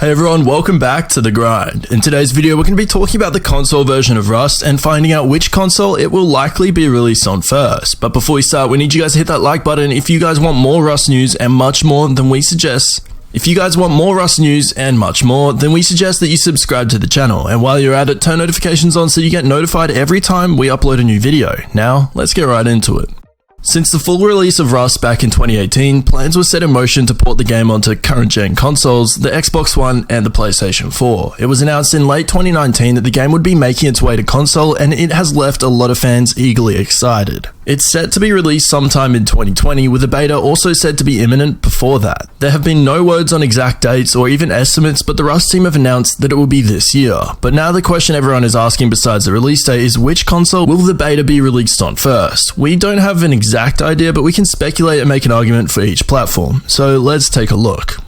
Hey everyone, welcome back to The Grind. In today's video, we're going to be talking about the console version of Rust and finding out which console it will likely be released on first. But before we start, we need you guys to hit that like button if you guys want more Rust news and much more than we suggest. If you guys want more Rust news and much more, then we suggest that you subscribe to the channel. And while you're at it, turn notifications on so you get notified every time we upload a new video. Now, let's get right into it. Since the full release of Rust back in 2018, plans were set in motion to port the game onto current-gen consoles, the Xbox One and the PlayStation 4. It was announced in late 2019 that the game would be making its way to console, and it has left a lot of fans eagerly excited. It's set to be released sometime in 2020, with a beta also said to be imminent before that. There have been no words on exact dates or even estimates, but the Rust team have announced that it will be this year. But now the question everyone is asking besides the release date is which console will the beta be released on first? We don't have an exact idea, but we can speculate and make an argument for each platform. So let's take a look.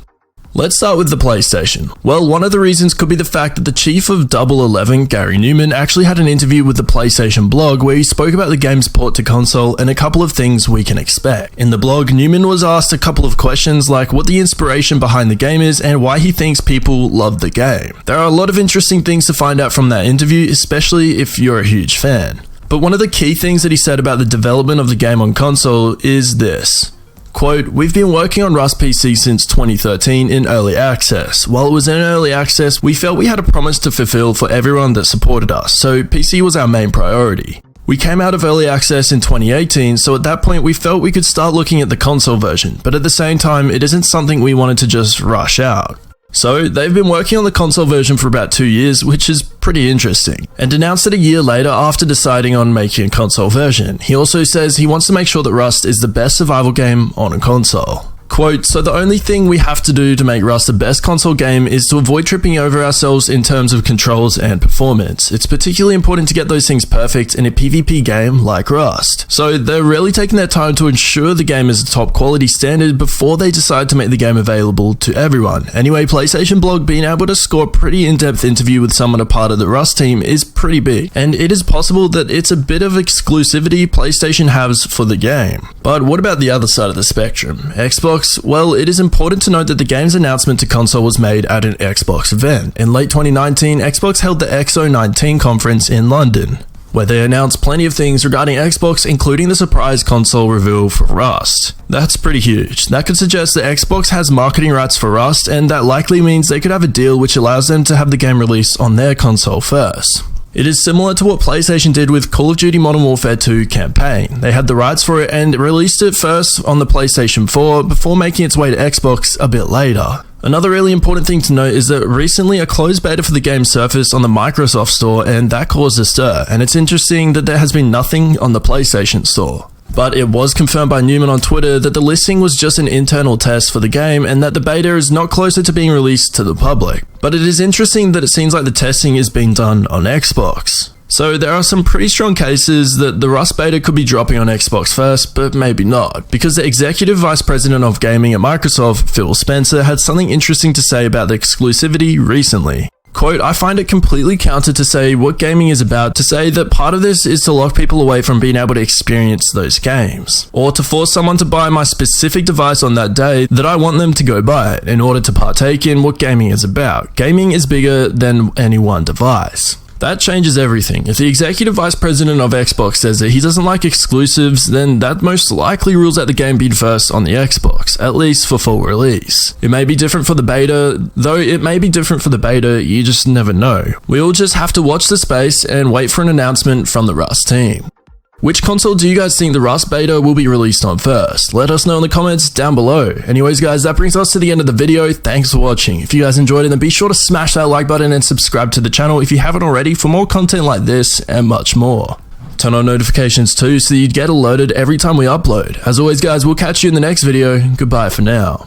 Let's start with the PlayStation. Well, one of the reasons could be the fact that the chief of Double 11, Gary Newman, actually had an interview with the PlayStation blog where he spoke about the game's port to console and a couple of things we can expect. In the blog, Newman was asked a couple of questions like what the inspiration behind the game is and why he thinks people love the game. There are a lot of interesting things to find out from that interview, especially if you're a huge fan. But one of the key things that he said about the development of the game on console is this. Quote, "We've been working on Rust PC since 2013 in early access. While it was in early access, we felt we had a promise to fulfill for everyone that supported us, so PC was our main priority. We came out of early access in 2018, so at that point we felt we could start looking at the console version, but at the same time, it isn't something we wanted to just rush out. So, they've been working on the console version for about 2 years, which is pretty interesting, and announced it a year later after deciding on making a console version. He also says he wants to make sure that Rust is the best survival game on a console. Quote, "So the only thing we have to do to make Rust the best console game is to avoid tripping over ourselves in terms of controls and performance. It's particularly important to get those things perfect in a PvP game like Rust. So they're really taking their time to ensure the game is a top quality standard before they decide to make the game available to everyone. Anyway, PlayStation blog being able to score a pretty in-depth interview with someone a part of the Rust team is pretty big, and it is possible that it's a bit of exclusivity PlayStation has for the game. But what about the other side of the spectrum? Xbox? Well, it is important to note that the game's announcement to console was made at an Xbox event. In late 2019, Xbox held the XO19 conference in London, where they announced plenty of things regarding Xbox, including the surprise console reveal for Rust. That's pretty huge. That could suggest that Xbox has marketing rights for Rust, and that likely means they could have a deal which allows them to have the game released on their console first. It is similar to what PlayStation did with Call of Duty Modern Warfare 2 campaign. They had the rights for it and released it first on the PlayStation 4 before making its way to Xbox a bit later. Another really important thing to note is that recently a closed beta for the game surfaced on the Microsoft Store, and that caused a stir, and it's interesting that there has been nothing on the PlayStation Store. But it was confirmed by Newman on Twitter that the listing was just an internal test for the game and that the beta is not closer to being released to the public. But it is interesting that it seems like the testing is being done on Xbox. So there are some pretty strong cases that the Rust beta could be dropping on Xbox first, but maybe not, because the Executive Vice President of Gaming at Microsoft, Phil Spencer, had something interesting to say about the exclusivity recently. Quote, "I find it completely counter to say what gaming is about to say that part of this is to lock people away from being able to experience those games, or to force someone to buy my specific device on that day that I want them to go buy it in order to partake in what gaming is about. Gaming is bigger than any one device." That changes everything. If the executive vice president of Xbox says that he doesn't like exclusives, then that most likely rules out the game being first on the Xbox, at least for full release. It may be different for the beta, though it may be different for the beta, you just never know. We'll just have to watch the space and wait for an announcement from the Rust team. Which console do you guys think the Rust beta will be released on first? Let us know in the comments down below. Anyways guys, that brings us to the end of the video. Thanks for watching. If you guys enjoyed it, then be sure to smash that like button and subscribe to the channel if you haven't already for more content like this and much more. Turn on notifications too so you'd get alerted every time we upload. As always guys, we'll catch you in the next video. Goodbye for now.